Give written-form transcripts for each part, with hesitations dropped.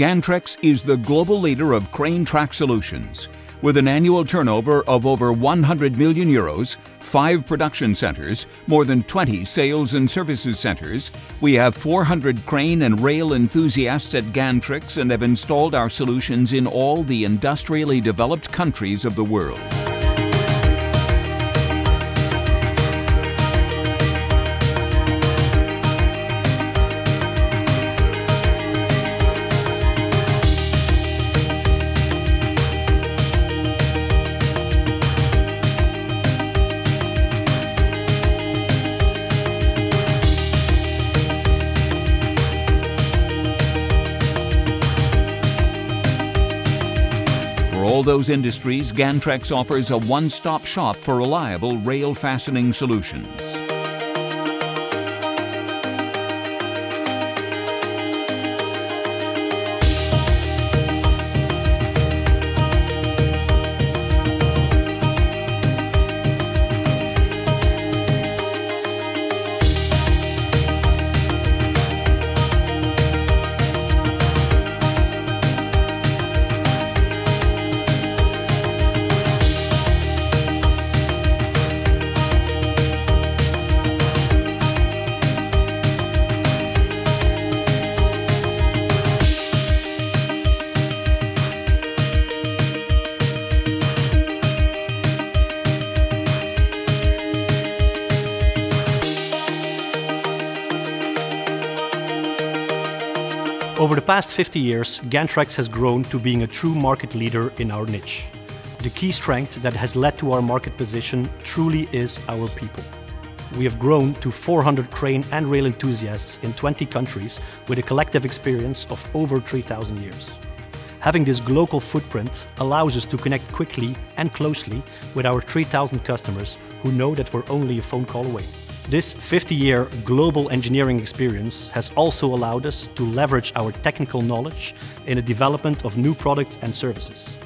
Gantrex is the global leader of crane track solutions. With an annual turnover of over 100 million euros, 5 production centers, more than 20 sales and services centers, we have 400 crane and rail enthusiasts at Gantrex and have installed our solutions in all the industrially developed countries of the world. For all those industries, Gantrex offers a one-stop shop for reliable rail fastening solutions. Over the past 50 years, Gantrex has grown to being a true market leader in our niche. The key strength that has led to our market position truly is our people. We have grown to 400 crane and rail enthusiasts in 20 countries with a collective experience of over 3,000 years. Having this global footprint allows us to connect quickly and closely with our 3,000 customers who know that we're only a phone call away. This 50-year global engineering experience has also allowed us to leverage our technical knowledge in the development of new products and services.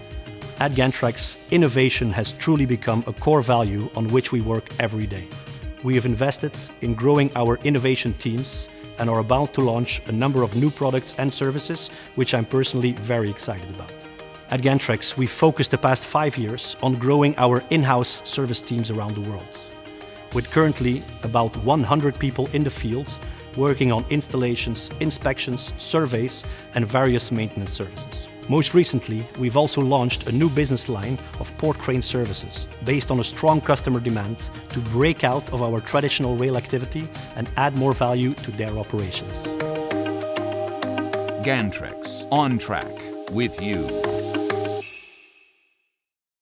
At Gantrex, innovation has truly become a core value on which we work every day. We have invested in growing our innovation teams and are about to launch a number of new products and services, which I'm personally very excited about. At Gantrex, we focused the past 5 years on growing our in-house service teams around the world, with currently about 100 people in the field working on installations, inspections, surveys, and various maintenance services. Most recently, we've also launched a new business line of port crane services based on a strong customer demand to break out of our traditional rail activity and add more value to their operations. Gantrex, on track with you.